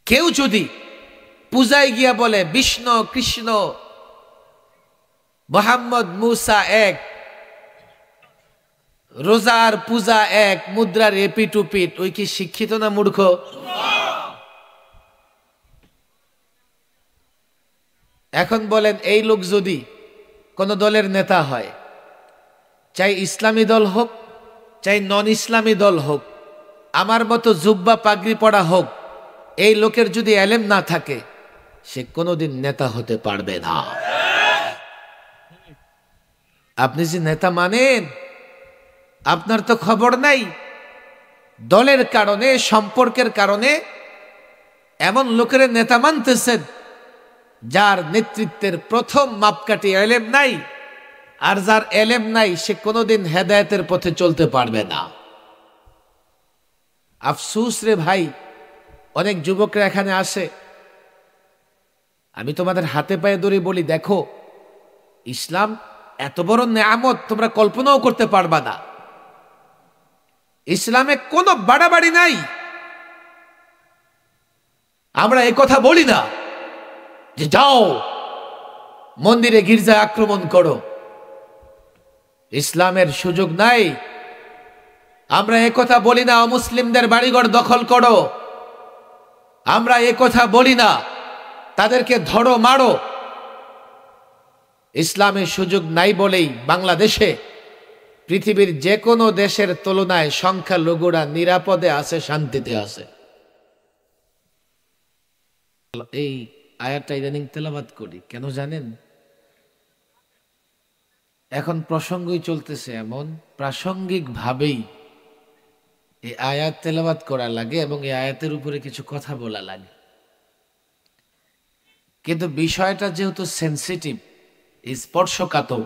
কেউ যদি পূজায় গিয়া বলে বিষ্ণু কৃষ্ণ মোহাম্মদ মুসা এক, রোজার পূজা এক, মুদ্রার এপিট উপিট, ওই কি শিক্ষিত না মূর্খ? এখন বলেন, এই লোক যদি কোন দলের নেতা হয়, চাই ইসলামী দল হোক চাই নন ইসলামী দল হোক, আমার মতো জুব্বা পাগড়ি পড়া হোক, এই লোকের যদি এলেম না থাকে সে কোনোদিন নেতা হতে পারবে না। আপনি যে নেতা মানেন, আপনার তো খবর নাই দলের কারণে সম্পর্কের কারণে এমন লোকের নেতা মানতেছেন যার নেতৃত্বের প্রথম মাপকাঠি এলেম নাই, আর যার এলেম নাই সে কোনোদিন হেদায়েতের পথে চলতে পারবে না। আফসুস রে ভাই, অনেক যুবকরা এখানে আসে, আমি তোমাদের হাতে পায়ে ধরে বলি, দেখো ইসলাম এত বড় নেয়ামত তোমরা কল্পনাও করতে পারবা না। ইসলামে কোনো বাড়াবাড়ি নাই। আমরা এই কথা বলি না যে যাও মন্দিরে গির্জায় আক্রমণ করো, ইসলামের সুযোগ নাই। আমরা এ কথা বলি না অমুসলিমদের বাড়িঘর দখল করো, আমরা এ কথা বলি না তাদেরকে ধরো মারো। ইসলামের সুযোগ নাই বলেই বাংলাদেশে পৃথিবীর যে কোনো দেশের তুলনায় সংখ্যালঘুরা নিরাপদে আছে, শান্তিতে আছে। এই আয়াতটা ইদানিং তেলাওয়াত করি কেন জানেন? এখন প্রসঙ্গই চলতেছে, এমন প্রাসঙ্গিক ভাবেই এই আয়াত তেলাওয়াত করা লাগে এবং এই আয়াতের উপরে কিছু কথা বলা লাগে। কিন্তু বিষয়টা যেহেতু সেন্সিটিভ, স্পর্শকাতর,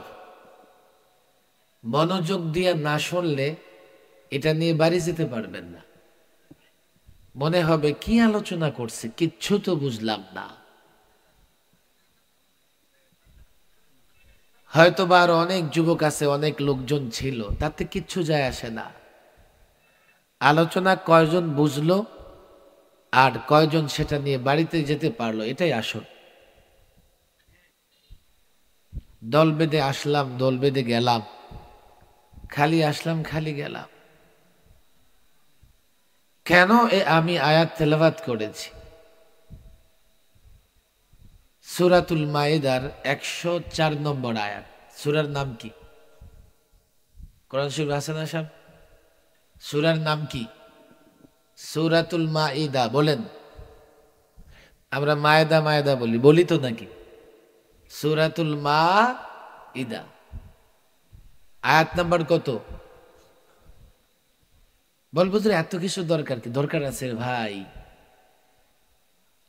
মনোযোগ দিয়ে না শুনলে এটা নিয়ে বাড়ি যেতে পারবেন না। মনে হবে কি আলোচনা করছে, কিচ্ছু তো বুঝলাম না। হয়তো বা আরো অনেক যুবক আছে, অনেক লোকজন ছিল, তাতে কিচ্ছু যায় আসে না। আলোচনা কয়জন বুঝলো আর কয়জন সেটা নিয়ে বাড়িতে যেতে পারলো, এটাই আসল। দল বেঁধে আসলাম, দল বেঁধে গেলাম, খালি আসলাম খালি গেলাম। কেন আমি আয়াত তেলাওয়াত করেছি? সূরাতুল মাইদার 104 নম্বর আয়াত। সূরার নাম কি? কোরআন শরীফ আছে না সাহেব? সূরার নাম কি? সূরাতুল মাইদা। বলেন, আমরা মায়দা মায়দা বলি, বলি তো নাকি? সূরাতুল মাইদা আয়াত নাম্বার কত? বলবো যে এত কিছু দরকার কি? দরকার আছে ভাই।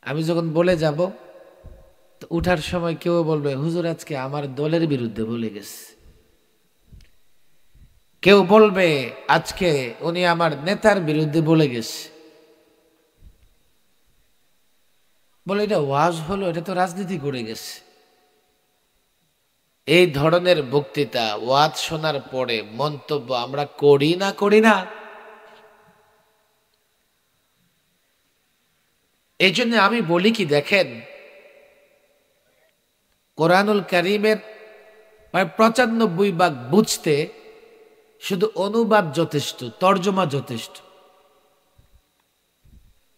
আমি যখন বলে যাব তো উঠার সময় কেউ বলবে হুজুর আজকে আমার দলের বিরুদ্ধে বলে গেছে, কেউ বলবে আজকে উনি আমার নেতার বিরুদ্ধে বলে গেছে। বলে এটা ওয়াজ হলো, এটা তো রাজনীতি করে গেছে। এই ধরনের বক্তৃতা ওয়াজ শোনার পরে মন্তব্য আমরা করি না করি না? এই জন্য আমি বলি কি, দেখেন কোরআনুল কারীমের প্রায় 95 ভাগ বুঝতে শুধু অনুবাদ যথেষ্ট, তর্জমা যথেষ্ট।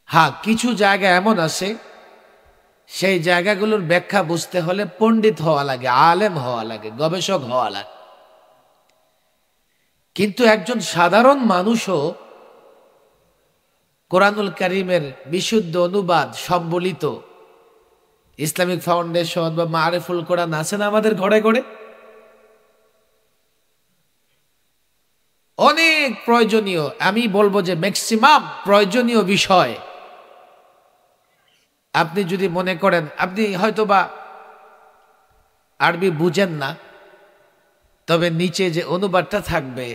হ্যাঁ, কিছু জায়গা এমন আছে সেই জায়গাগুলোর ব্যাখ্যা বুঝতে হলে পণ্ডিত হওয়া লাগে, আলেম হওয়া লাগে, গবেষক হওয়া লাগে। কিন্তু একজন সাধারণ মানুষও কোরআনুল কারীমের বিশুদ্ধ অনুবাদ সম্বলিত ইসলামিক ফাউন্ডেশন বা মারিফুল কোরআন আছে না আমাদের ঘরে ঘরে, অনেক প্রয়োজনীয়, আমি বলবো যে ম্যাক্সিমাম প্রয়োজনীয় বিষয় আপনি যদি মনে করেন আপনি হয়তোবা আরবি বুঝেন না, তবে নিচে যে অনুবাদটা থাকবে,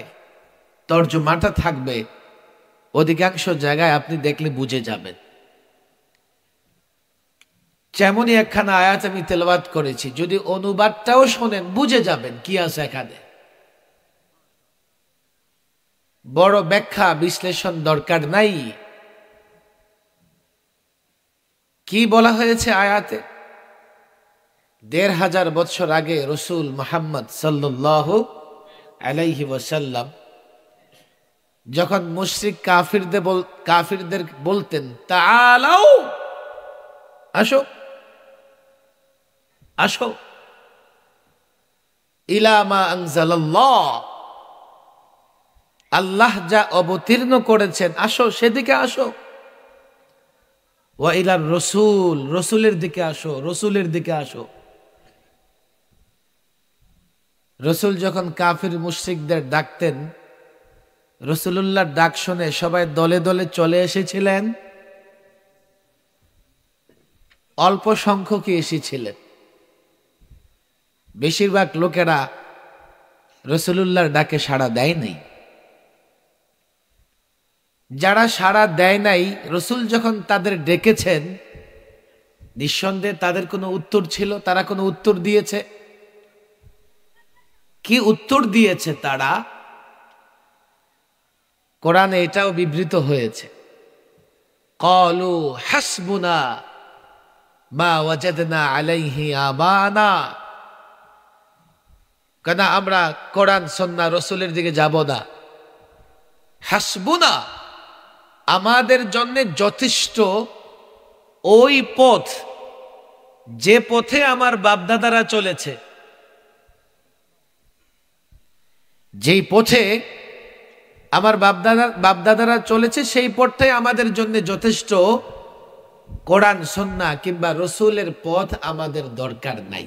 তর্জমাটা থাকবে, অধিকাংশ জায়গায় আপনি দেখলে বুঝে যাবেন। যেমনই একখানা আয়াত আমি তেলাওয়াত করেছি, যদি অনুবাদটাও শোনেন বুঝে যাবেন কি আছে এখানে। বড় ব্যাখ্যা বিশ্লেষণ দরকার নাই। কি বলা হয়েছে আয়াতে? ১৫০০ বছর আগে রসুল মুহাম্মদ সাল্লাল্লাহু আলাইহি ওয়াসাল্লাম যখন মুশরিক কাফিরদের বলতেন, তাআলাও, আসো আসো, ইলা মা আনজালাল্লাহ, আল্লাহ যা অবতীর্ণ করেছেন, আসো সেদিকে আসো। ওয়া ইলার রসুল, রসুলের দিকে আসো, রসুলের দিকে আসো। রসুল যখন কাফির মুশরিকদের ডাকতেন, রসুলুল্লাহর ডাক শুনে সবাই দলে দলে চলে এসেছিলেন, অল্প সংখ্যকই এসেছিলেন। বেশিরভাগ লোকেরা রসুলুল্লাহর ডাকে সাড়া দেয় নাই। যারা সাড়া দেয় নাই, রসুল যখন তাদের ডেকেছেন, নিঃসন্দেহে তাদের কোনো উত্তর ছিল, তারা কোনো উত্তর দিয়েছে। কি উত্তর দিয়েছে তারা? কোরআনে এটাও বিবৃত হয়েছে, ক্বালু হাসবুনা মা ওয়াজাদনা আলাইহি আবানা, কেন আমরা কোরআন সুন্নাহ রসুলের দিকে যাব না। হাসবুনা, আমাদের জন্য যথেষ্ট ওই পথ, যে পথে আমার বাপদাদারা চলেছে, যেই পথে আমার বাপদাদারা চলেছে, সেই পথটাই আমাদের জন্য যথেষ্ট। কোরআন সুন্নাহ কিংবা রসুলের পথ আমাদের দরকার নাই।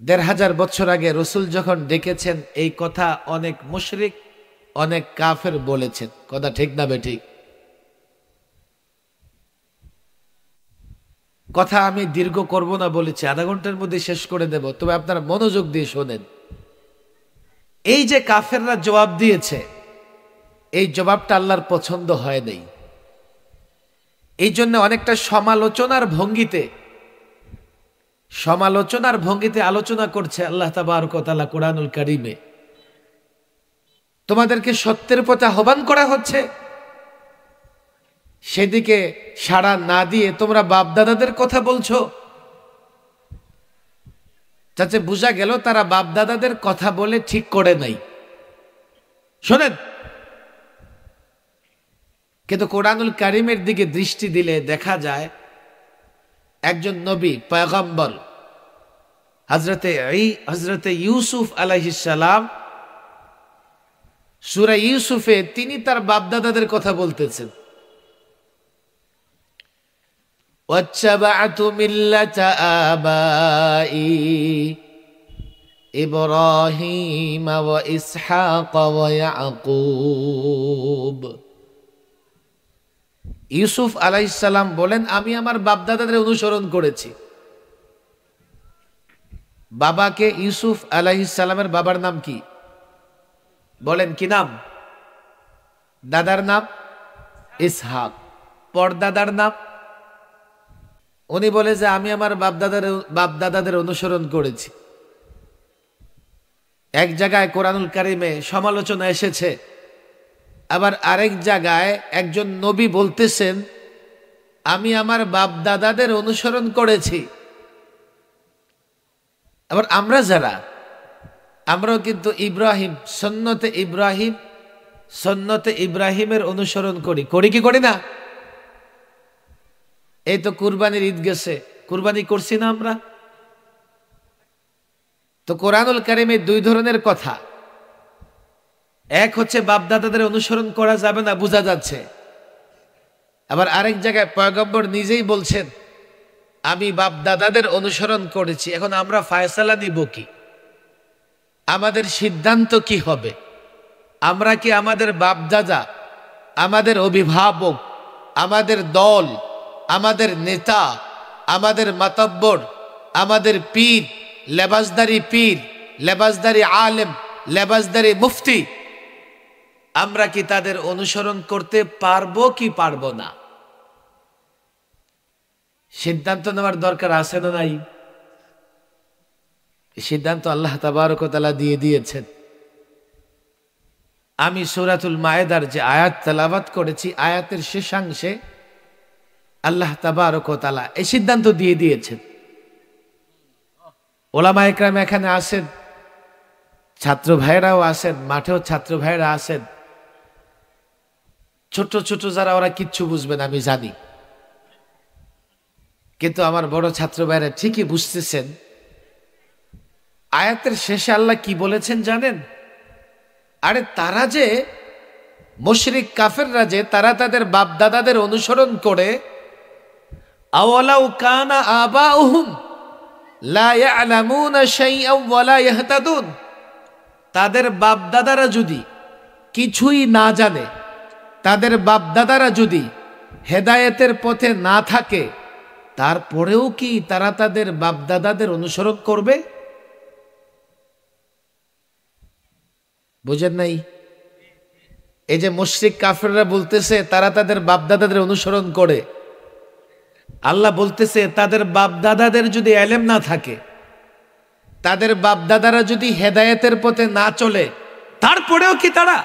১৫০০ বছর আগে রসুল যখন ডেকেছেন, এই কথা অনেক মুশরিক, অনেক কাফের বলেছেন। কথা ঠিক না বেঠিক? কথা আমি দীর্ঘ করব না বলেছি, আধা ঘন্টার মধ্যে শেষ করে দেব, তবে আপনারা মনোযোগ দিয়ে শোনেন। এই যে কাফেররা জবাব দিয়েছে, এই জবাবটা আল্লাহর পছন্দ হয় নাই। এই জন্য অনেকটা সমালোচনার ভঙ্গিতে আলোচনা করছে আল্লাহ তাবারক ওয়া তাআলা কোরআনুল কারীমে। তোমাদেরকে সত্যের পথে আহ্বান করা হচ্ছে, সেদিকে সাড়া না দিয়ে তোমরা বাপদাদাদের কথা বলছো। যাতে বোঝা গেল তারা বাপদাদাদের কথা বলে ঠিক করে নাই। শোনেন, কিন্তু কোরআনুল কারীমের দিকে দৃষ্টি দিলে দেখা একজন নবী পয়গম্বর হযরতে ইউসুফ আলাইহিস সালাম, সূরা ইউসুফে তিনি তার বাপদাদাদের কথা বলতেছেন। ওয়াত্তাবা'তু মিল্লাতা আবাই ইব্রাহিম ওয়া ইসহাক ওয়া ইয়াকুব। ইউসুফ আলাইহিস সালাম বলেন, আমি আমার বাপদাদাদের অনুসরণ করেছি। বাবাকে, ইউসুফ আলাইহিস সালামের বাবার নাম কি বলেন? কি নাম? দাদার নাম ইসহাক। পরদাদার নাম? উনি বলে যে আমি আমার বাপদাদাদের অনুসরণ করেছি। এক জায়গায় কোরআনুল কারীমে সমালোচনা এসেছে, আবার আরেক জায়গায় একজন নবী বলতেছেন আমি আমার বাপদাদাদের অনুসরণ করেছি। আবার আমরাও কিন্তু সন্নতে ইব্রাহিমের অনুসরণ করি কি করি না? এই তো কুরবানির ঈদ গেছে, কুরবানি করছি না আমরা? তো কোরআনুল কারীমে দুই ধরনের কথা। এক হচ্ছে বাপদাদাদের অনুসরণ করা যাবে না, বোঝা যাচ্ছে। আবার আরেক জায়গায় পয়গম্বর নিজেই বলছেন আমি বাপদাদাদের অনুসরণ করেছি। এখন আমরা ফায়সালা নিব কি? আমাদের সিদ্ধান্ত কি হবে? আমরা কি আমাদের বাপদাদা, আমাদের অভিভাবক, আমাদের দল, আমাদের নেতা, আমাদের মাতব্বর, আমাদের পীর, লেবাসদারি আলেম, লেবাসদারি মুফতি, আমরা কি তাদের অনুসরণ করতে পারবো কি পারবো না? সিদ্ধান্ত নেওয়ার দরকার আছে না নাই? সিদ্ধান্ত আল্লাহ তাবারক ওয়া তাআলা দিয়ে দিয়েছেন। আমি সূরাতুল মায়েদার যে আয়াত তেলাওয়াত করেছি, আয়াতের শেষাংশে আল্লাহ তাবারক ওয়া তাআলা এই সিদ্ধান্ত দিয়ে দিয়েছেন। ওলামা একরাম এখানে আসেন, ছাত্র ভাইরাও আসেন, মাঠেও ছাত্র ভাইরা আসেন। ছোট ছোট যারা ওরা কিচ্ছু বুঝবেন আমি জানি, কিন্তু আমার বড় ছাত্র ভাইরা ঠিকই বুঝতেছেন। আয়াতের শেষে আল্লাহ কি বলেছেন জানেন? আরে তারা যে মুশরিক কাফেররা যে তারা তাদের বাপ দাদাদের অনুসরণ করে, আওয়ালাউ কানা আবাউহুম লা ইয়ালামুনা শাইআন ওয়া লা ইয়াহতাদুন, তাদের বাপ দাদারা যদি কিছুই না জানে, তাদের বাপ দাদারা যদি হেদায়েতের পথে না থাকে, তারপরেও কি তারা তাদের বাপ দাদাদের অনুসরণ করবে? বুঝেন নাই? এই যে মুশরিক কাফেররা বলতেছে তারা তাদের বাপ দাদাদের অনুসরণ করে, আল্লাহ বলতেছে তাদের বাপ দাদাদের যদি ইলম না থাকে, তাদের বাপ দাদারা যদি হেদায়েতের পথে না চলে, তারপরেও কি তারা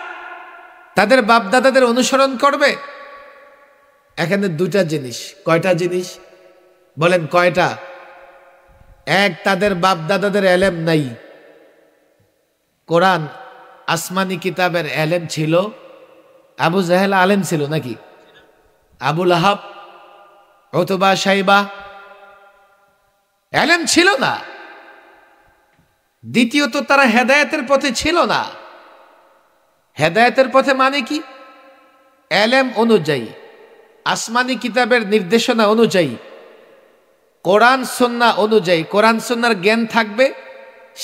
তাদের বাপ দাদাদের অনুসরণ করবে? এখানে দুইটা জিনিস। কয়টা জিনিস বলেন? কয়টা? এক, তাদের বাপ দাদাদের ইলম নাই। কোরআন আসমানি কিতাবের ইলম ছিল। আবু জাহেল আলেম ছিল নাকি? আবু লাহাব, উতবা, শাইবা ইলম ছিল না। দ্বিতীয়ত তারা হেদায়েতের পথে ছিল না। হেদায়েতের পথে মানে কি? ইলম অনুযায়ী, আসমানি কিতাবের নির্দেশনা অনুযায়ী, কোরআন সুন্নাহ অনুযায়ী, কোরআন সুন্নাহর জ্ঞান থাকবে।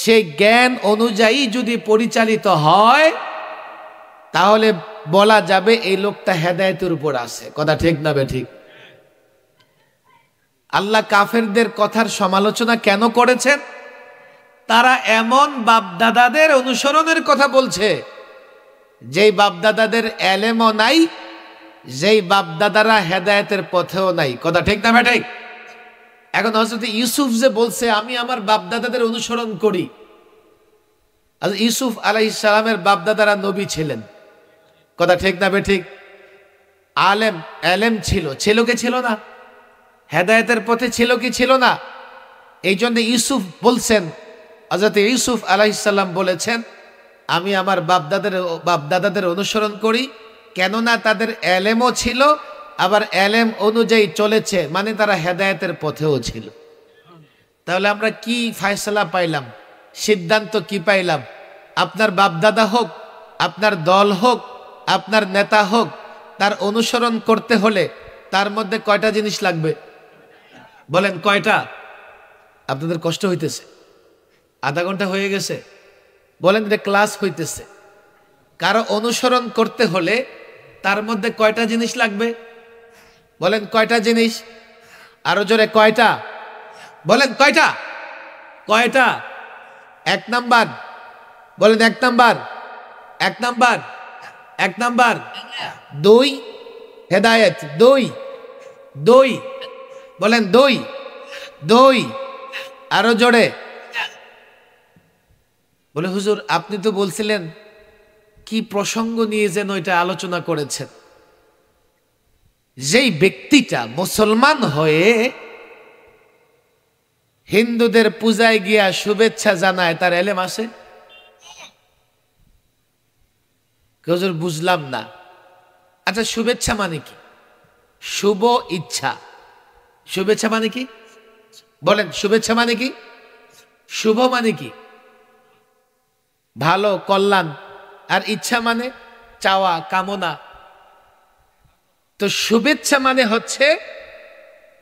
সেই জ্ঞান অনুযায়ী যদি পরিচালিত হয়, তাহলে বলা যাবে এই লোকটা হেদায়েতের উপর আছে। কথা ঠিক না বেঠিক? আল্লাহ কাফেরদের কথার সমালোচনা কেন করেছেন? তারা এমন বাপদাদাদের অনুসরণের কথা বলছে যেই বাপদাদাদের এলেমও নাই, যেই বাপদাদারা হেদায়েতের পথেও নাই। কথা ঠিক না বেঠিক? এখন হযরত ইউসুফ যে বলছে আমি আমার বাপদাদাদের অনুসরণ করি, আর ইউসুফ আলাইহিস সালামের বাপদাদারা নবী ছিলেন। কথা ঠিক না বেঠিক? আলেম, এলেম ছিল, ছিল কি ছিল না? হেদায়েতের পথে ছিল কি ছিল না? এই জন্য ইউসুফ বলছেন, হযরত ইউসুফ আলাইহিস সালাম বলেছেন আমি আমার বাপদাদাদের অনুসরণ করি, কেননা তাদের এলেমও ছিল, আবার এলেম অনুযায়ী চলেছে, মানে তারা হেদায়েতের পথেও ছিল। তাহলে আমরা কি ফয়সালা পাইলাম? সিদ্ধান্ত কি পাইলাম? আপনার বাপদাদা হোক, আপনার দল হোক, আপনার নেতা হোক, তার অনুসরণ করতে হলে তার মধ্যে কয়টা জিনিস লাগবে? বলেন কয়টা? আপনাদের কষ্ট হইতেছে? আধা ঘন্টা হয়ে গেছে, বলেন এটা ক্লাস হইতেছে। কারো অনুসরণ করতে হলে তার মধ্যে কয়টা জিনিস লাগবে? বলেন কয়টা জিনিস? আরো জোরে কয়টা? বলেন কয়টা? কয়টা? এক নাম্বার, বলেন এক নাম্বার, এক নাম্বার, এক নাম্বার, দুই হেদায়েত, দুই, দুই, বলেন দুই, দুই, আরো জোরে। বলে হুজুর আপনি তো বলছিলেন, কি প্রসঙ্গ নিয়ে যেন এটা আলোচনা করেছেন? যেই ব্যক্তিটা মুসলমান হয়ে হিন্দুদের পূজায় গিয়া শুভেচ্ছা জানায়, তার এলেম আছে? হুজুর বুঝলাম না। আচ্ছা শুভেচ্ছা মানে কি? শুভ ইচ্ছা। শুভেচ্ছা মানে কি? বলেন শুভেচ্ছা মানে কি? শুভ মানে কি? ভালো, কল্যাণ। আর ইচ্ছা মানে চাওয়া, কামনা। তো শুভেচ্ছা মানে হচ্ছে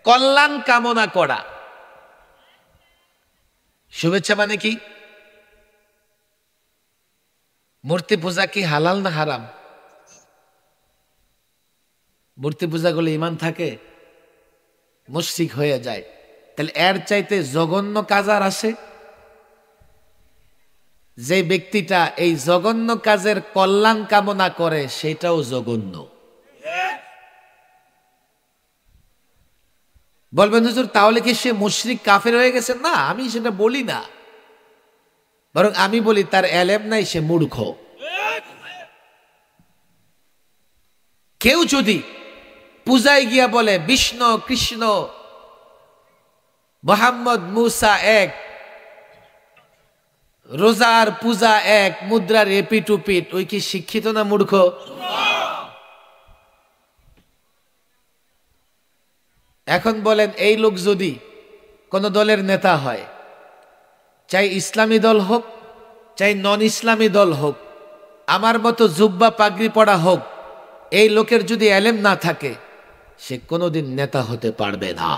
কল্যাণ কামনা করা। শুভেচ্ছা মানে কি? মূর্তি পূজা কি হালাল না হারাম? মূর্তি পূজা করলে ঈমান থাকে? মুশরিক হয়ে যায়। তাহলে এর চাইতে জঘন্য কাজ আর আসে? যে ব্যক্তিটা এই জঘন্য কাজের কল্যাণ কামনা করে সেটাও জঘন্য। বলবেন হুজুর তাহলে কি সে মুশরিক কাফের হয়ে গেছে? না, আমি সেটা বলি না, বরং আমি বলি তার এলেম নাই, সে মূর্খ। কেউ যদি পূজায় গিয়া বলে বিষ্ণু কৃষ্ণ মোহাম্মদ মুসা এক, রোজার পূজা এক, মুদ্রার এপিট উপিট। ওই কি শিক্ষিত না মূর্খ? এখন বলেন এই লোক যদি কোন দলের নেতা হয়, চাই ইসলামী দল হোক চাই নন ইসলামী দল হোক, আমার মতো জুব্বা পাগড়ি পড়া হোক, এই লোকের যদি এলেম না থাকে সে কোনোদিন নেতা হতে পারবে না।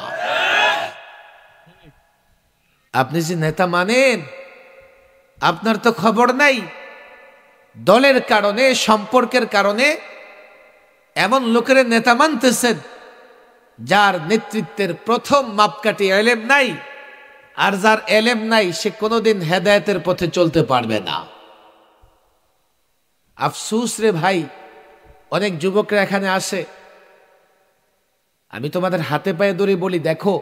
আপনি যে নেতা মানেন, আপনার তো খবর নাই দলের কারণে সম্পর্কের কারণে এমন লোকের নেতা মানতেছেন যার নেতৃত্বের প্রথম মাপকাঠি এলেম নাই, আর যার এলেম নাই সে কোনোদিন হেদায়েতের পথে চলতে পারবে না। আফসুস রে ভাই, অনেক যুবকরা এখানে আসে, আমি তোমাদের হাতে পায়ে ধরে বলি, দেখো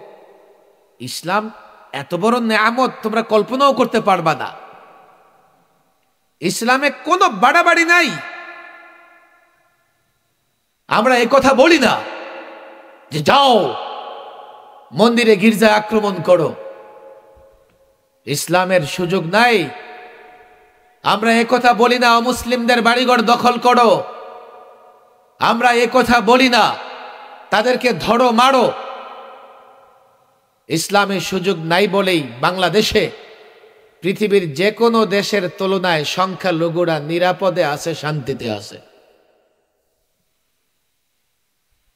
ইসলাম এত বড় নেয়ামত তোমরা কল্পনাও করতে পারবা না। ইসলামে কোনো বাড়াবাড়ি নাই। আমরা এই কথা বলি না যে যাও মন্দিরে গির্জায় আক্রমণ করো, ইসলামের সুযোগ নাই। আমরা এ কথা বলি না অমুসলিমদের বাড়িঘর দখল করো, আমরা এ কথা বলি না তাদেরকে ধরো মারো। ইসলামের সুযোগ নাই বলেই বাংলাদেশে পৃথিবীর যে কোনো দেশের তুলনায় সংখ্যালঘুরা নিরাপদে আছে, শান্তিতে আছে।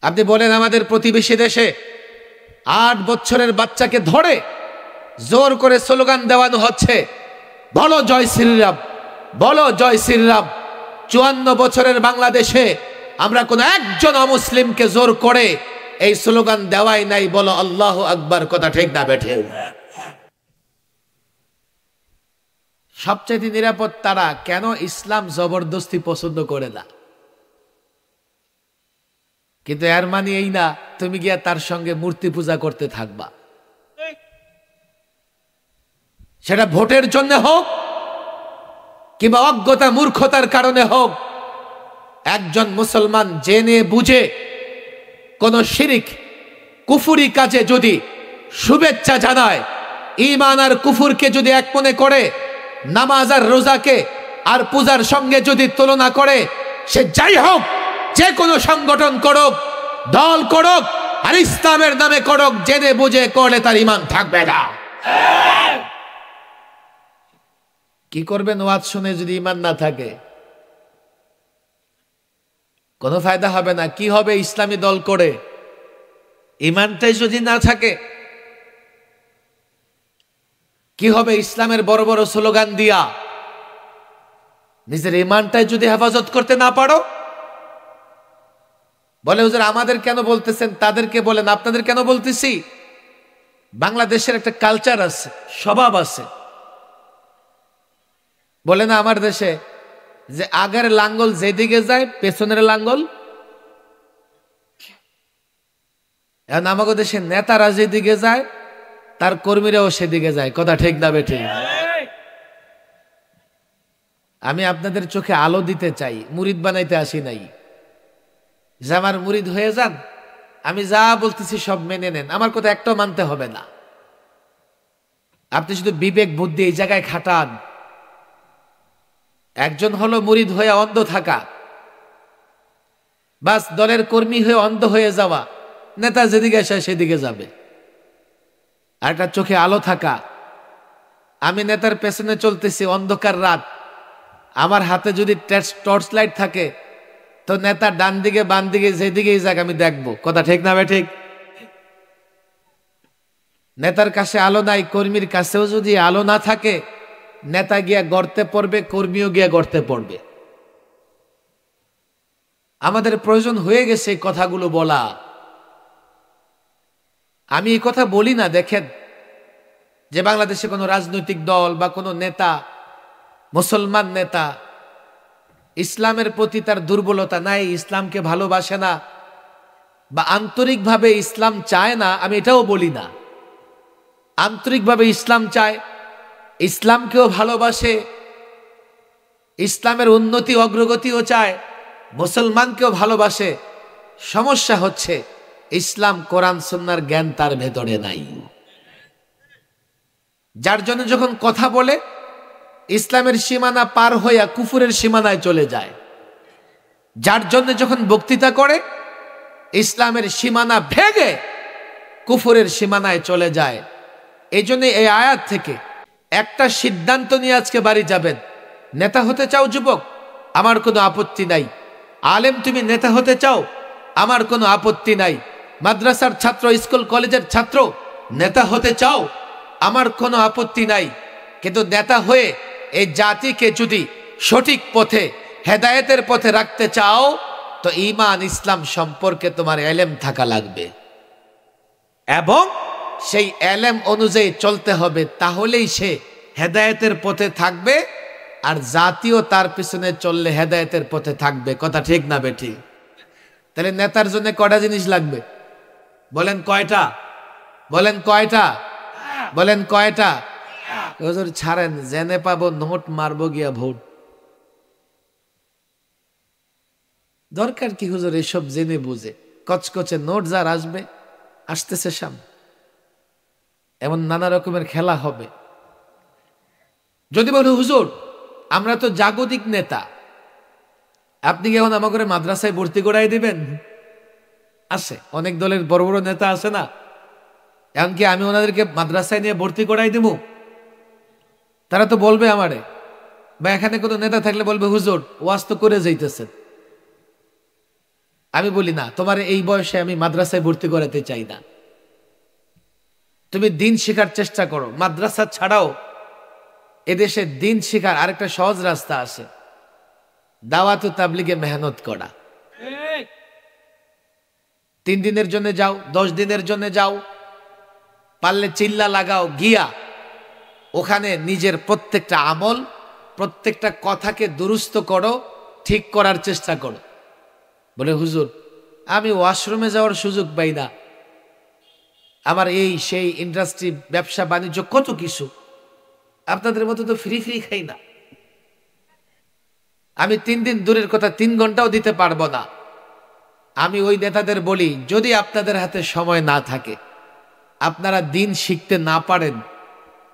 আপনি বলেন আমাদের প্রতিবেশী দেশে 8 বছরের বাচ্চাকে ধরে জোর করে স্লোগান দেওয়ানো হচ্ছে, বলো জয় শ্রীরাম, বলো জয় শ্রীরাম। 54 বছরের বাংলাদেশে আমরা কোন একজন অমুসলিমকে জোর করে এই স্লোগান দেওয়াই নাই, বলো আল্লাহু আকবার। কথা ঠিক না বেঠে? সবচেয়ে নিরাপদ তারা। কেন? ইসলাম জবরদস্তি পছন্দ করে না। কিন্তু এর মানে এই না তুমি গিয়া তার সঙ্গে মূর্তি পূজা করতে থাকবা। সেটা ভোটের জন্য হোক কিংবা অজ্ঞতা মূর্খতার কারণে হোক, একজন মুসলমান জেনে বুঝে কোন শিরিক কুফুরি কাজে যদি শুভেচ্ছা জানায়, ঈমান আর কুফুরকে যদি এক মনে করে, নামাজ আর রোজাকে আর পূজার সঙ্গে যদি তুলনা করে, সে যাই হোক, যে কোনো সংগঠন করুক, দল করুক আর ইসলামের নামে করুক, জেনে বুঝে করলে তার ঈমান থাকবে না। কি করবেন ওয়াজ শুনে যদি ঈমান না থাকে? কোনো ফায়দা হবে না। কি হবে ইসলামী দল করে? ঈমানটাই যদি না থাকে কি হবে? ইসলামের বড় বড় স্লোগান দিয়া নিজের ঈমানটাই যদি হেফাজত করতে না পারো। বলে হুজুর আমাদের কেন বলতেছেন? তাদেরকে বলেন আপনাদের কেন বলতেছি? বাংলাদেশের একটা কালচার আছে, স্বভাব আছে। বলে না আমার দেশে যে আগের লাঙ্গল যেদিকে যায় পেছনের লাঙ্গল। এখন আমাদের দেশে নেতারা যেদিকে যায় তার কর্মীরাও সেদিকে যায়। কথা ঠিক না বেঠে? আমি আপনাদের চোখে আলো দিতে চাই, মুরিদ বানাইতে আসি নাই। যে আমার মুরিদ হয়ে যান, আমি যা বলতেছি সব মেনে নেন, আমার কথা একটাও মানতে হবে না। আপনি শুধু বিবেক বুদ্ধি এই জায়গায় খাটান। একজন হলো মুরিদ হয়ে অন্ধ থাকা, বাস দলের কর্মী হয়ে অন্ধ হয়ে যাওয়া, নেতা যেদিকে আসে সেদিকে যাবে। আর একটা চোখে আলো থাকা, আমি নেতার পেছনে চলতেছি, অন্ধকার রাত, আমার হাতে যদি টর্চ লাইট থাকে তো নেতা ডান দিকে বাম দিকে যেদিকেই যাক আমি দেখবো। কথা ঠিক না ভাই? ঠিক। নেতার কাছে আলো নাই, কর্মীর কাছেও যদি আলো না থাকে, নেতা গিয়া গর্তে পড়বে, কর্মীও গিয়া গর্তে পড়বে। আমাদের প্রয়োজন হয়ে গেছে এই কথাগুলো বলা। আমি এই কথা বলি না দেখেন যে বাংলাদেশে কোনো রাজনৈতিক দল বা কোনো নেতা, মুসলমান নেতা ইসলামের প্রতি তার দুর্বলতা নাই, ইসলামকে ভালোবাসে না বা আন্তরিকভাবে ইসলাম চায় না, আমি এটাও বলি না। আন্তরিকভাবে ইসলাম চায়, ইসলামকেও ভালোবাসে, ইসলামের উন্নতি অগ্রগতিও চায়, মুসলমানকেও ভালোবাসে, সমস্যা হচ্ছে ইসলাম কোরআন সুন্নাহর জ্ঞান তার ভেতরে নাই। যার জন্য যখন কথা বলে ইসলামের সীমানা পার হইয়া কুফুরের সীমানায় চলে যায়। যার জন্য যখন বক্তৃতা করে ইসলামের সীমানা ভেঙে কুফুরের সীমানায় চলে যায়। এই জন্য এই আয়াত থেকে একটা সিদ্ধান্ত নিয়ে আজকে বাড়ি যাবেন। নেতা হতে চাও যুবক, আমার কোনো আপত্তি নাই। আলেম তুমি নেতা হতে চাও, আমার কোনো আপত্তি নাই। মাদ্রাসার ছাত্র, স্কুল কলেজের ছাত্র নেতা হতে চাও, আমার কোনো আপত্তি নাই। কিন্তু নেতা হয়ে এই জাতিকে যদি সঠিক পথে হেদায়েতের পথে রাখতে চাও তো ঈমান ইসলাম সম্পর্কে তোমার ইলম থাকা লাগবে এবং সেই ইলম অনুযায়ী চলতে হবে। তাহলেই সে হেদায়েতের পথে থাকবে আর জাতিও তার পিছনে চললে হেদায়েতের পথে থাকবে। কথা ঠিক না বেঠিক? তাহলে নেতার জন্য কয়টা জিনিস লাগবে বলেন? কয়টা বলেন? কয়টা বলেন? কয়টা? হুজুর ছাড়েন, জেনে পাবো নোট মারবো গিয়া ভোট। দরকার কি হুজুর এসব জেনে বুঝে? কচকচে নোট যার আসবে, আসতেছে সামনে, এমন নানা রকমের খেলা হবে। যদি বলে হুজুর আমরা তো জাগতিক নেতা, আপনি কি এখন আমাকে মাদ্রাসায় ভর্তি করাই দিবেন? আছে অনেক দলের বড় বড় নেতা আছে না, এমনকি আমি ওনাদেরকে মাদ্রাসায় নিয়ে ভর্তি করাই দেব? তারা তো বলবে আমারে, বা এখানে কোনো নেতা থাকলে বলবে হুজুর ওয়াজ তো করে যাইতেছেন। আমি বলি না, তোমার এই বয়সে আমি মাদ্রাসায় ভর্তি করাতে চাই না। তুমি দিন শেখার চেষ্টা করো। মাদ্রাসা ছাড়াও এদেশে দিন শেখার আরেকটা সহজ রাস্তা আছে, দাওয়াত ও তাবলীগে মেহনত করা। 3 দিনের জন্য যাও, 10 দিনের জন্য যাও, পারলে চিল্লা লাগাও, গিয়া ওখানে নিজের প্রত্যেকটা আমল, প্রত্যেকটা কথাকে দুরুস্ত করো, ঠিক করার চেষ্টা করো। বলে হুজুর আমি ওয়াশরুমে যাওয়ার সুযোগ পাই না, আমার এই সেই ইন্ডাস্ট্রি, ব্যবসা বাণিজ্য, কত কিছু, আপনাদের মতো তো ফ্রি ফ্রি খাই না। আমি 3 দিন দূরের কথা 3 ঘন্টাও দিতে পারবো না। আমি ওই নেতাদের বলি, যদি আপনাদের হাতে সময় না থাকে, আপনারা দিন শিখতে না পারেন,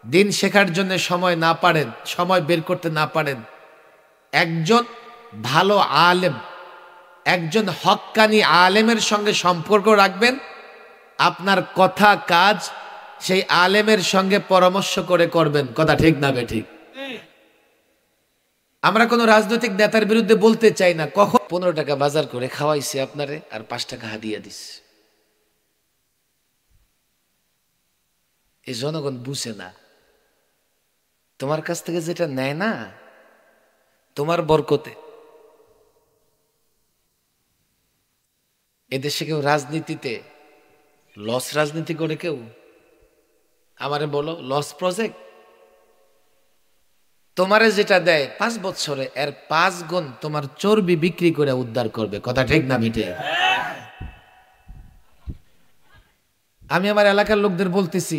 দিন শেখার জন্য সময় না পারেন, সময় বের করতে না পারেন, একজন ভালো আলেম, একজন হক্কানি আলেমের সঙ্গে সম্পর্ক রাখবেন। আপনার কথা কাজ সেই আলেমের সঙ্গে পরামর্শ করে করবেন। কথা ঠিক না বেঠিক? আমরা কোনো রাজনৈতিক নেতার বিরুদ্ধে বলতে চাই না। কখন 15 টাকা বাজার করে খাওয়াইছে আপনারে আর 5 টাকা হাদিয়া দিস, এই জনগণ বুঝে না। তোমার কাছ থেকে যেটা নেয় না, তোমার বরকতে। এদেশে কেউ রাজনীতিতে লস রাজনীতি করে কেউ? আমারে বলো লস প্রজেক্ট। তোমারে যেটা দেয় 5 বছরে এর 5 গুণ তোমার চর্বি বিক্রি করে উদ্ধার করবে। কথা ঠিক না মিটে? আমি আমার এলাকার লোকদের বলতেছি,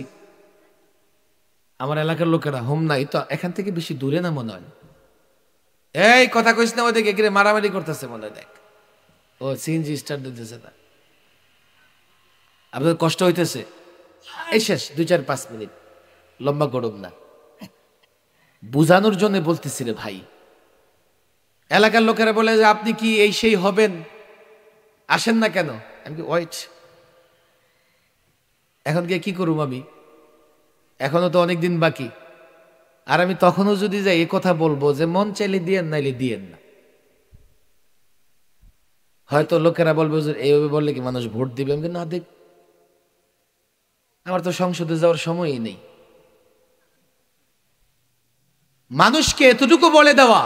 আমার এলাকার লোকেরা হোম নাই তো এখান থেকে বেশি দূরে না মনে হয়, এই কথা কইস না, ওদেরকে গিয়ে মারামারি করতেছে মনে হয়, দেখ ও সিএনজি স্টার্ট দিতেছে না, আপনাদের কষ্ট হইতেছে, এই শেষ 2-4-5 মিনিট, লম্বা গরম না, বুঝানোর জন্য বলতেছি রে ভাই। এলাকার লোকেরা বলে যে আপনি কি এই সেই হবেন, আসেন না কেন? আমি কি ওয়েট, এখন গিয়ে কি করুম আমি, এখনো তো অনেক দিন বাকি। আর আমি তখনও যদি যাই এ কথা বলবো যে মন চাইলে দিয়েন, নাইলে দিয়েন না। হয়তো লোকেরা বলবে যে এইভাবে বললে কি মানুষ ভোট দিবে? আমি না দেখ, আমার তো সংসদে যাওয়ার সময়ই নেই। মানুষকে এতটুকু বলে দেওয়া,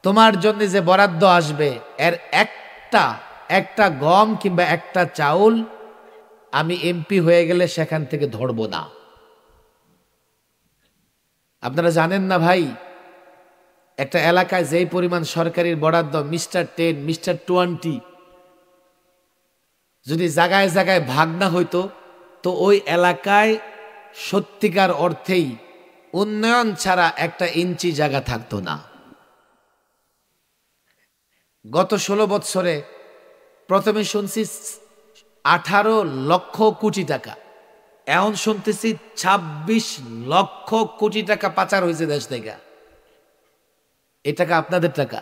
তোমার জন্য যে বরাদ্দ আসবে এর একটা গম কিংবা একটা চাউল আমি এমপি হয়ে গেলে সেখান থেকে ধরবো না। আপনারা জানেন না ভাই, একটা এলাকায় যেই পরিমাণ সরকারি বরাদ্দ, মিস্টার 10, মিস্টার 20, যদি জায়গায় জায়গায় ভাগ না হইতো তো ওই এলাকায় সত্যিকার অর্থেই উন্নয়ন ছাড়া 1 ইঞ্চি জায়গা থাকতো না। গত 16 বছরে প্রথমে শুনছি 18 লক্ষ কোটি টাকা, এখন শুনতেছি 26 লক্ষ কোটি টাকা পাচার হয়েছে দেশ থেকে। এই টাকা আপনাদের টাকা।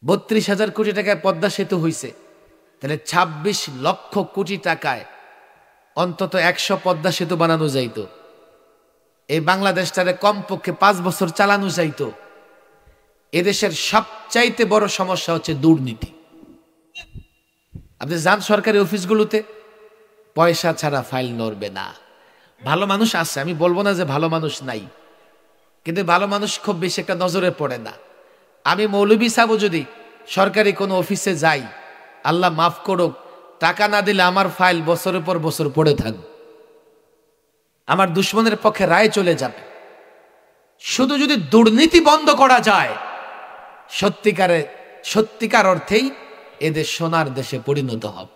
32,000 কোটি টাকায় পদ্মা সেতু হয়েছে, তাহলে 26 লক্ষ কোটি টাকায় অন্তত 100 পদ্মা সেতু বানানো যাইতো। এই বাংলাদেশটারে কমপক্ষে 5 বছর চালানো যাইতো। এদেশের সবচাইতে বড় সমস্যা হচ্ছে দুর্নীতি। আপনি যান সরকারি অফিসগুলোতে, পয়সা ছাড়া ফাইল নড়বে না। ভালো মানুষ আছে, আমি বলবো না যে ভালো মানুষ নাই, কিন্তু ভালো মানুষ খুব বেশি একটা নজরে পড়ে না। আমি মৌলভী সাহেব যদি সরকারি কোনো অফিসে যাই, আল্লাহ মাফ করুক, টাকা না দিলে আমার ফাইল বছরের পর বছর পড়ে থাকবে, আমার দুশ্মনের পক্ষে রায় চলে যাবে। শুধু যদি দুর্নীতি বন্ধ করা যায়, সত্যিকার অর্থেই এদের সোনার দেশে পরিণত হবে।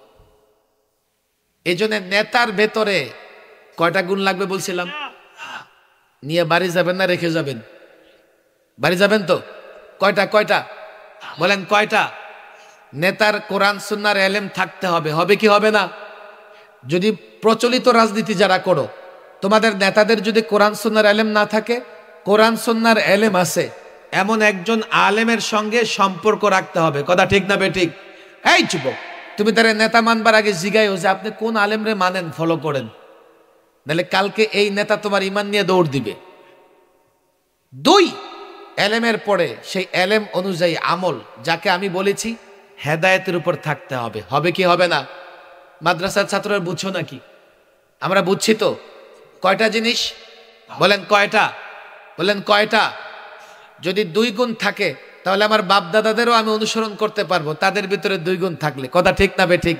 এই জন্য নেতার ভেতরে কয়টা গুণ লাগবে বলছিলাম? নিয়ে বাড়ি যাবেন না রেখে যাবেন? বাড়ি যাবেন তো? কয়টা বলেন, কয়টা? নেতার কোরআন সুন্নাহর এলেম থাকতে হবে। হবে কি হবে না? যদি প্রচলিত রাজনীতি যারা করো, তোমাদের নেতাদের যদি কোরআন সুন্নাহর এলেম না থাকে, কোরআন সুন্নাহর এলেম আছে এমন একজন আলেমের সঙ্গে সম্পর্ক রাখতে হবে। কথা ঠিক না বেঠিক? এই যুবক, তুমি তার নেতা মানবার আগে জিগাইও যে আপনি কোন আলেমরে মানেন, ফলো করেন, নাহলে কালকে এই নেতা তোমার ইমান নিয়ে দৌড় দিবে। 2, এলেমের পরে সেই এলেম অনুযায়ী আমল, যাকে আমি বলেছি হেদায়েতের উপর থাকতে হবে। হবে কি হবে না? মাদ্রাসার ছাত্ররা বুঝছো নাকি? আমরা বুঝছি তো। কয়টা জিনিস বলেন? কয়টা? যদি 2 গুণ থাকে, তাহলে আমার বাপ দাদাদেরও আমি অনুসরণ করতে পারবো, তাদের ভিতরে 2 গুণ থাকলে। কথা ঠিক না বেঠিক?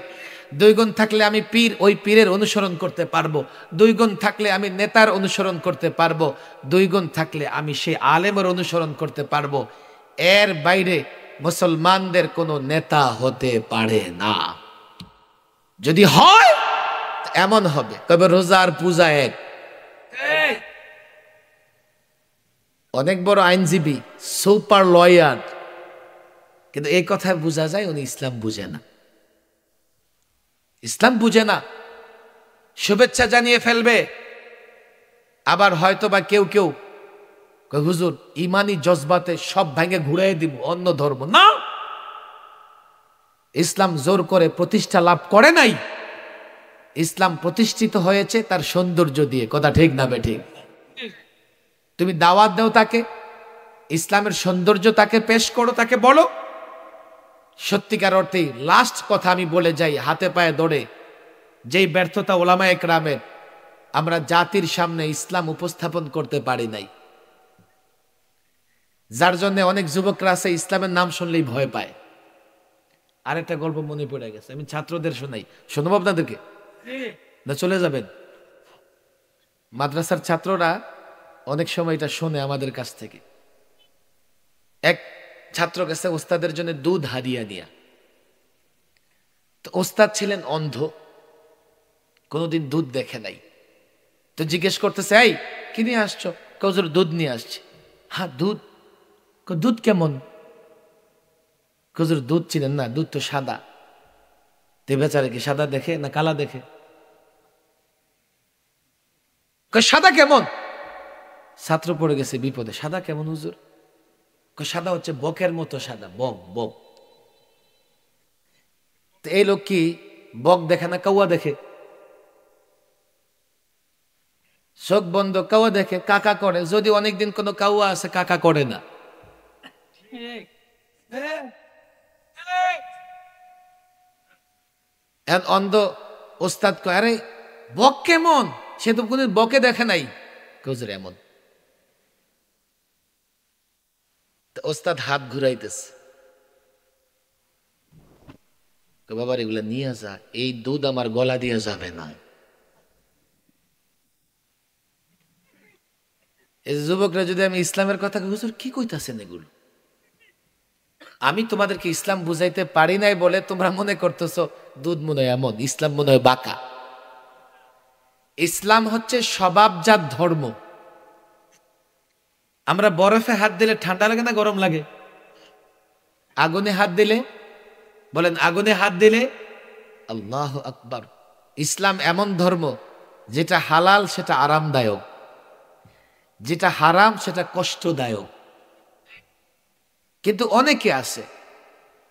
2 গুণ থাকলে আমি ওই পীরের অনুসরণ করতে পারবো। 2 গুণ থাকলে আমি নেতার অনুসরণ করতে পারবো। 2 গুণ থাকলে আমি সেই আলেমের অনুসরণ করতে পারবো। এর বাইরে মুসলমানদের কোনো নেতা হতে পারে না। যদি হয় এমন হবে, তবে রোজার পূজা এক। অনেক বড় আইনজীবী, সুপার লয়ার, কিন্তু এই কথা বোঝা যায় উনি ইসলাম বুঝে না। ইসলাম বুঝে না, শুভেচ্ছা জানিয়ে ফেলবে। আবার হয়তো বা কেউ হুজুর ইমানি জজবাতে সব ভাঙে ঘুরাই দিব, অন্য ধর্ম না। ইসলাম জোর করে প্রতিষ্ঠা লাভ করে নাই। ইসলাম প্রতিষ্ঠিত হয়েছে তার সৌন্দর্য দিয়ে। কথা ঠিক না বেঠিক? তুমি দাওয়াত দাও তাকে, ইসলামের সৌন্দর্য তাকে পেশ করো, তাকে বলো। সত্যিকার অর্থে লাস্ট কথা আমি বলে যাই, হাতে পায়ে দৌড়ে যেই ব্যর্থতা ওলামায়ে কেরামের, আমরা জাতির সামনে ইসলাম উপস্থাপন করতে পারি নাই, যার জন্য অনেক যুবকরা আছে ইসলামের নাম শুনলেই ভয় পায়। আরেকটা গল্প মনে পড়ে গেছে, আমি ছাত্রদের শোনাই, শোনাবো আপনাদেরকে না চলে যাবেন? মাদ্রাসার ছাত্ররা অনেক সময় এটা শোনে আমাদের কাছ থেকে। এক ছাত্র গেছে ওস্তাদের জন্য দুধ হাদিয়া নিয়া। তো ওস্তাদ ছিলেন অন্ধ, কোনোদিন দুধ দেখে নাই। তো জিজ্ঞেস করতেছে, এই কি নিয়ে আসছো? হুজুর দুধ নিয়ে আসছে। হ্যাঁ দুধ? দুধ কেমন? হুজুর দুধ ছিলেন না, দুধ তো সাদা। তে বেচারে কি সাদা দেখে না কালা দেখে? সাদা কেমন? ছাত্র পড়ে গেছে বিপদে। সাদা কেমন হুজুর? সাদা হচ্ছে বকের মতো সাদা, বক। এই লোক কি বক দেখে না কাউয়া দেখে? চোখ বন্ধ, কাউয়া দেখে, কাকা করে। যদি অনেকদিন কোনো কাউয়া আছে, কাকা করে না। অন্ধ ওস্তাদ কয়, আরে বক কেমন? সে তো কোনদিন বকে দেখে নাই। হুজুর এমন। ওস্তাদ হাত ঘুরাইতেছে, বাবার এগুলা নিয়ে যা, এই দুধ আমার গলা দিয়ে যাবে না। এই যুবকরা যদি আমি ইসলামের কথা, হুজুর কি কইতাছেন এগুলো? আমি তোমাদেরকে ইসলাম বুঝাইতে পারি নাই বলে তোমরা মনে করতেছো দুধ মনে হয় এমন, ইসলাম মনে হয় বাঁকা। ইসলাম হচ্ছে স্বভাবজাত ধর্ম। আমরা বরফে হাত দিলে ঠান্ডা লাগে না গরম লাগে? আগুনে হাত দিলে বলেন আগুনে হাত দিলে আল্লাহু আকবার। ইসলাম এমন ধর্ম যেটা হালাল সেটা আরামদায়ক, যেটা হারাম সেটা কষ্টদায়ক। কিন্তু অনেকে আছে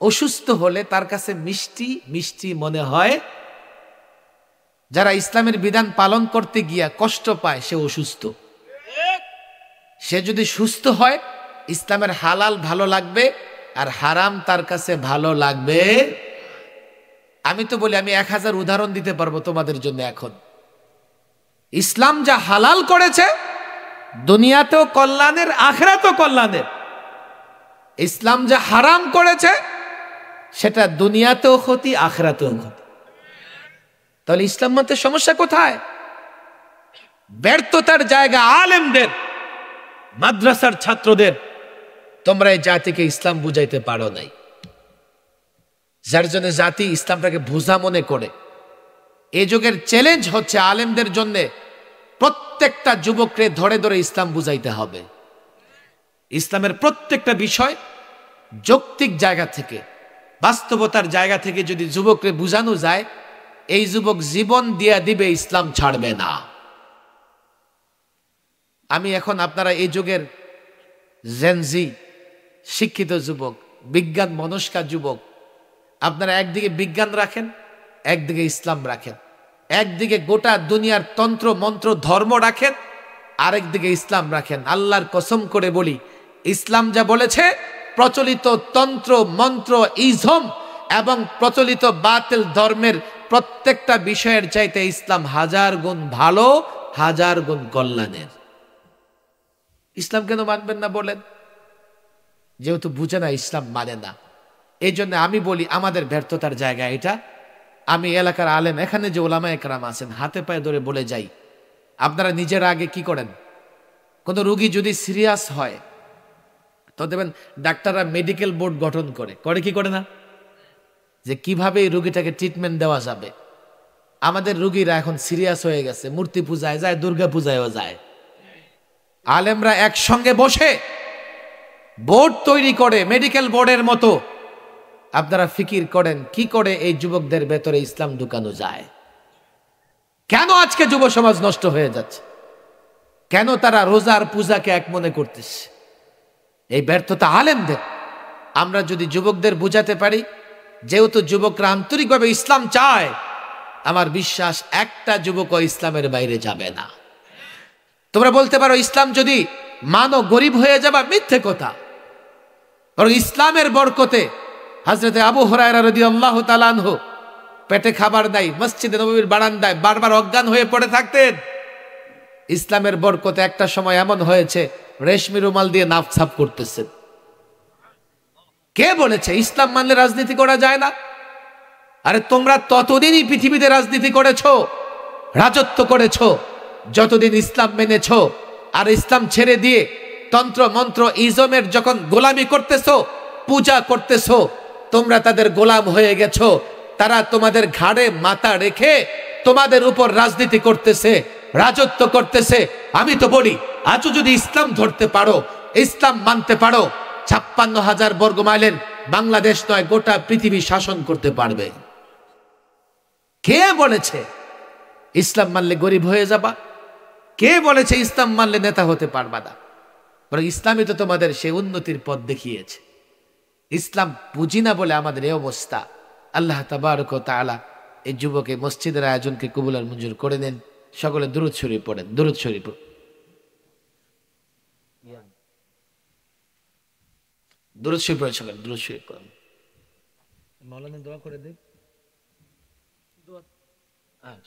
অসুস্থ হলে তার কাছে মিষ্টি মিষ্টি মনে হয়। যারা ইসলামের বিধান পালন করতে গিয়া কষ্ট পায় সে অসুস্থ। সে যদি সুস্থ হয় ইসলামের হালাল ভালো লাগবে আর হারাম তার কাছে ভালো লাগবে। আমি তো বলি আমি 1000 উদাহরণ দিতে পারবো তোমাদের জন্য। এখন ইসলাম যা হালাল করেছে দুনিয়াতেও কল্যাণের আখিরাতেও কল্যাণের। ইসলাম যা হারাম করেছে সেটা দুনিয়াতেও ক্ষতি আখিরাতেও ক্ষতি। তাহলে ইসলাম মানতে সমস্যা কোথায়? ব্যর্থতার জায়গা আলেমদের, মাদ্রাসার ছাত্রদের। তোমরা এই জাতিকে ইসলাম বুঝাইতে পারো নাই, যার জন্য জাতি ইসলামটাকে বোঝা মনে করে। এই যুগের চ্যালেঞ্জ হচ্ছে আলেমদের জন্য প্রত্যেকটা যুবককে ধরে ধরে ইসলাম বুঝাইতে হবে। ইসলামের প্রত্যেকটা বিষয় যৌক্তিক জায়গা থেকে, বাস্তবতার জায়গা থেকে যদি যুবককে বুঝানো যায়, এই যুবক জীবন দিয়া দিবে, ইসলাম ছাড়বে না। আমি এখন আপনারা এই যুগের জেনজি শিক্ষিত যুবক, বিজ্ঞান মনস্কা যুবক, আপনারা একদিকে বিজ্ঞান রাখেন, একদিকে ইসলাম রাখেন, একদিকে গোটা দুনিয়ার তন্ত্র মন্ত্র ধর্ম রাখেন, আরেকদিকে ইসলাম রাখেন। আল্লাহর কসম করে বলি, ইসলাম যা বলেছে প্রচলিত তন্ত্র মন্ত্র ইজম এবং প্রচলিত বাতিল ধর্মের প্রত্যেকটা বিষয়ের চাইতে ইসলাম 1000 গুণ ভালো, 1000 গুণ কল্যাণের। ইসলাম কেন মানবেন না বলেন? যেহেতু বুঝে না, ইসলাম মানে না। এই জন্য আমি বলি আমাদের ব্যর্থতার জায়গা এটা। আমি এলাকার আলেম, এখানে যে ওলামা একরাম আছেন, হাতে পায়ে ধরে বলে যাই, আপনারা নিজেরা আগে কি করেন? কোনো রোগী যদি সিরিয়াস হয় তো দেখবেন ডাক্তাররা মেডিকেল বোর্ড গঠন করে কি করে না, যে কিভাবে এই রোগীটাকে ট্রিটমেন্ট দেওয়া যাবে। আমাদের রোগীরা এখন সিরিয়াস হয়ে গেছে, মূর্তি পূজায় যায়, দুর্গা পূজায়ও যায়। আলেমরা একসঙ্গে বসে বোর্ড তৈরি করে, মেডিকেল বোর্ডের মতো। আপনারা ফিকির করেন কি করে এই যুবকদের ভেতরে ইসলাম ঢুকানো যায়। কেন আজকে যুব সমাজ নষ্ট হয়ে যাচ্ছে? কেন তারা রোজার পূজাকে এক মনে করতেছে? এই ব্যর্থতা আলেমদের। আমরা যদি যুবকদের বুঝাতে পারি, যেহেতু যুবকরা আন্তরিকভাবে ইসলাম চায়, আমার বিশ্বাস একটা যুবকও ইসলামের বাইরে যাবে না। তোমরা বলতে পারো ইসলাম যদি মানো গরিব হয়ে যাবা, মিথ্যে কথা। বরং ইসলামের বরকতে হযরতে আবু হুরায়রা রাদিয়াল্লাহু তাআলা আনহু পেটে খাবার নাই, মসজিদে নববীর বারান্দায় বারবার অজ্ঞান হয়ে পড়ে থাকতেন। ইসলামের বরকতে একটা সময় এমন হয়েছে রেশমি রুমাল দিয়ে নাক সাফ করতেছেন। কে বলেছে ইসলাম মানলে রাজনীতি করা যায় না? আরে তোমরা ততদিনই পৃথিবীতে রাজনীতি করেছো, রাজত্ব করেছো, যতদিন ইসলাম মেনেছো। আর ইসলাম ছেড়ে দিয়ে তন্ত্র মন্ত্র ইজমের যখন গোলামি করতেছো, পূজা করতেছো, তোমরা তাদের গোলাম হয়ে গেছো। তারা তোমাদের ঘাড়ে মাথা রেখে তোমাদের উপর রাজনীতি করতেছে, রাজত্ব করতেছে। আমি তো বলি আজও যদি ইসলাম ধরতে পারো, ইসলাম মানতে পারো, 56,000 বর্গ মাইলের বাংলাদেশ নয়, গোটা পৃথিবী শাসন করতে পারবে। কে বলেছে ইসলাম মানলে গরিব হয়ে যাবা? কে বলেছে ইসলাম মানলে নেতা হতে পারবা না? বরং ইসলামই তো তোমাদের সেই উন্নতির পথ দেখিয়েছে। ইসলাম বুঝি না বলে আমাদের এই অবস্থা। আল্লাহ তাবারক ওয়া তাআলা এই যুবকে মসজিদের আয়োজনকে কবুল আর মঞ্জুর করে নেন। সকলে দুরূদ শরীফ পড়েন, দুরূদ শরীফ। দুরূদ শরীফ পড়েন, সকলে দুরূদ শরীফ পড়েন। মাওলানা দোয়া করে দেন।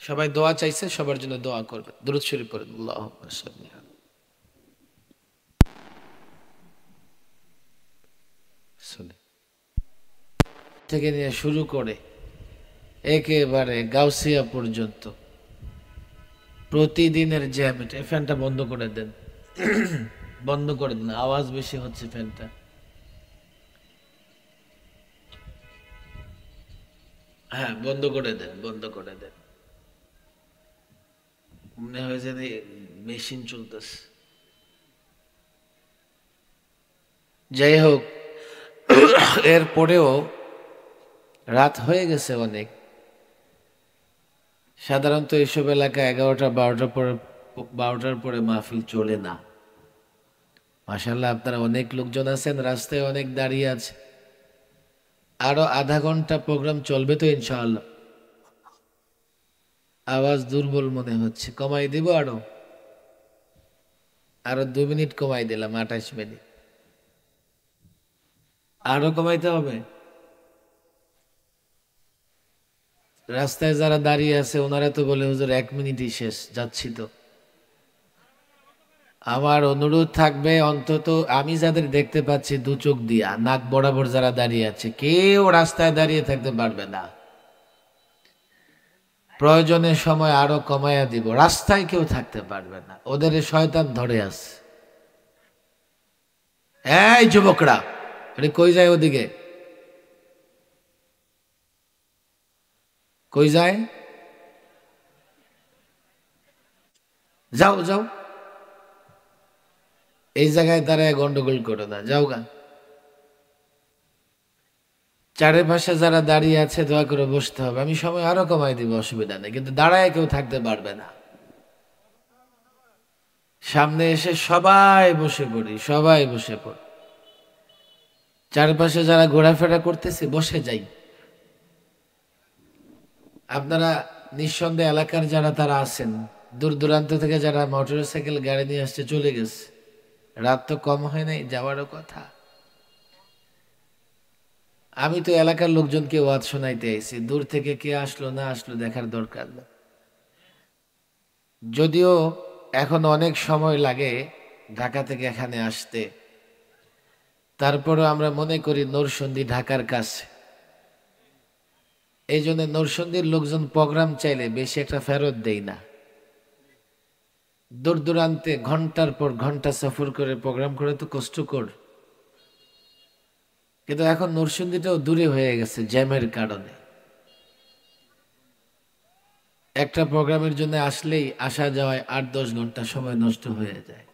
সবাই দোয়া চাইছে, সবার জন্য দোয়া করবেন। দুরূদ শরীফ পড়েন। আল্লাহুম্মা সাল্লি থেকে নিয়ে শুরু করে একেবারে গাউসিয়া পর্যন্ত প্রতিদিনের জ্যামেট। এই ফ্যানটা বন্ধ করে দেন, বন্ধ করে দেন, আওয়াজ বেশি হচ্ছে ফ্যানটা। হ্যাঁ, বন্ধ করে দেন, বন্ধ করে দেন। মনে হয় যে মেশিন চলতেছে। যাই হোক, এরপরেও রাত হয়ে গেছে অনেক। সাধারণত এসব এলাকা 11টা 12টার পরে মাহফিল চলে না। মাশাআল্লাহ, আপনারা অনেক লোকজন আছেন, রাস্তায় অনেক দাঁড়িয়ে আছে। আরো আধা ঘন্টা প্রোগ্রাম চলবে তো ইনশাআল্লাহ। আওয়াজ দুর্বল মনে হচ্ছে, কমাই দিব আরো 2 মিনিট কমাই দিলাম, 28 মিনিট। আরো কমাইতে হবে। রাস্তায় যারা দাঁড়িয়ে আছে ওনারা তো বলে হুজুর 1 মিনিটই শেষ, যাচ্ছি তো। আমার অনুরোধ থাকবে, অন্তত আমি যাদের দেখতে পাচ্ছি দু চোখ দিয়া নাক বরাবর যারা দাঁড়িয়ে আছে, কেউ রাস্তায় দাঁড়িয়ে থাকতে পারবে না। প্রয়োজনের সময় আরো কমাইয়া দিব, রাস্তায় কেউ থাকতে পারবে না, ওদের শয়তান ধরে আছে। এই যুবকরা, কই যায় ওদিকে, কই যায়? যাও যাও, এই জায়গায় দাঁড়ায় গন্ডগোল করো না, যাও গা। চারিপাশে যারা দাঁড়িয়ে আছে দয়া করে বসতে হবে। আমি সময় আরো কমাই দিব, অসুবিধা নেই, কিন্তু দাঁড়ায় কেউ থাকতে পারবে না। সামনে এসে সবাই বসে পড়ি, সবাই বসে পড়ি। চারপাশে যারা ঘোরাফেরা করতেছে বসে যাই। আপনারা নিঃসন্দেহে এলাকার যারা তারা আছেন, দূর দূরান্ত থেকে যারা মোটরসাইকেল গাড়ি নিয়ে আসছে চলে গেছে। রাত তো কম হয় নাই, যাওয়ারও কথা। আমি তো এলাকার লোকজনকে ওয়াজ শোনাইতে আইছি, দূর থেকে কে আসলো না আসলো দেখার দরকার না। যদিও এখন অনেক সময় লাগে ঢাকা থেকে এখানে আসতে, তারপরও আমরা মনে করি নরসিংদী ঢাকার কাছে। এই জন্য নরসিংদীর লোকজন প্রোগ্রাম চাইলে বেশি একটা ফেরত দেই না। দূর দূরান্তে ঘন্টার পর ঘন্টা সফর করে প্রোগ্রাম করে তো কষ্টকর। কিন্তু এখন নরসিংদীটাও দূরে হয়ে গেছে জ্যামের কারণে। একটা প্রোগ্রামের জন্য আসলেই আসা যাওয়ায় 8-10 ঘন্টা সময় নষ্ট হয়ে যায়।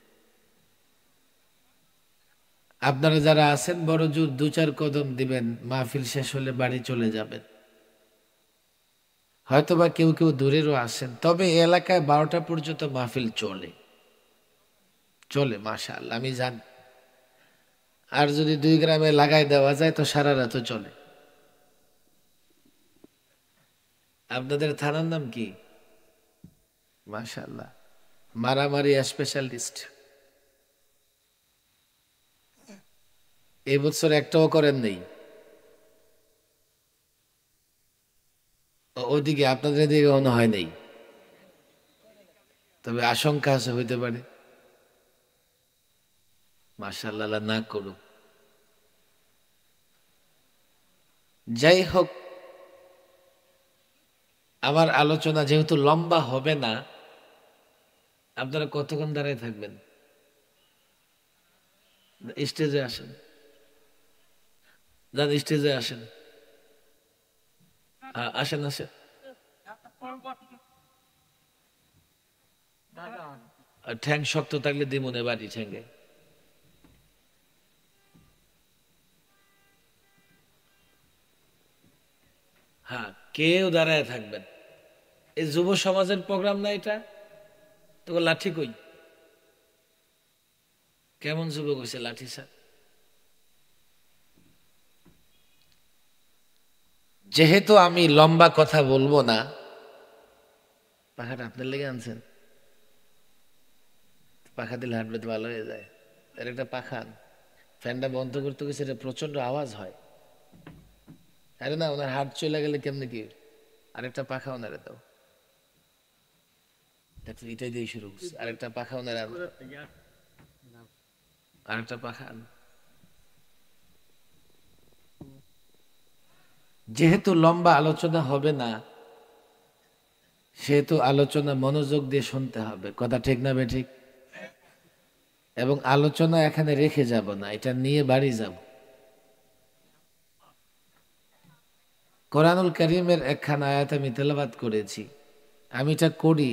আপনারা যারা আছেন বড় জোর 2-4 কদম দিবেন, মাহফিল শেষ হলে বাড়ি চলে যাবেন। হয়তোবা কেউ কেউ দূরেরও আসেন, তবে এলাকায় 12টা পর্যন্ত মাহফিল চলে চলে মাশাআল্লাহ, আমি জানি। আর যদি 2 গ্রামে লাগাই দেওয়া যায় তো সারা রাতও চলে। আপনাদের থানার নাম কি? মাশাআল্লাহ, মারামারি স্পেশালিস্ট। এই বছর একটাও করেন নেই? ওদিকে আপনাদের দিকে মনে হয় নেই, তবে আশঙ্কা আছে হইতে পারে। মাশাআল্লাহ, না করুক। যাই হোক, আমার আলোচনা যেহেতু লম্বা হবে না, আপনারা কতক্ষণ দাঁড়ায় থাকবেন? স্টেজে আসেন, দাদা স্টেজে আসেন। আসেন আসেন। ঠ্যাং শক্ত থাকলে দিমনে বাড়ি ঠ্যাঙ্গে। হ্যাঁ, কেউ দাঁড়ায় থাকবেন। এই যুব সমাজের প্রোগ্রাম না এটা? তো লাঠি কই? কেমন যুবক হয়েছে লাঠি স্যার? যেহেতু আমি লম্বা কথা বলবো না, পাখাটা আপনার লেগে আনছেন, পাখা দিলে হাঁটবে তো ভালো হয়ে যায়। এর একটা পাখা আন। ফ্যানটা বন্ধ করতে গেছে, এটা প্রচন্ড আওয়াজ হয়। আরে না, ওনার হাত চলে গেলে কেমনে কি? আরেকটা পাখা ওনারে দাও। এটাই দিয়ে শুরু করছে। আরেকটা পাখা ওনারে আন, আরেকটা পাখা আন। যেহেতু লম্বা আলোচনা হবে না, সেহেতু আলোচনা মনোযোগ দিয়ে শুনতে হবে, কথা ঠিক না বেঠিক? এবং আলোচনা এখানে রেখে যাব না, এটা নিয়ে বাড়ি যাব। কোরআনুল কারীমের একখানা আয়াত আমি তেলাওয়াত করেছি, আমি এটা করি।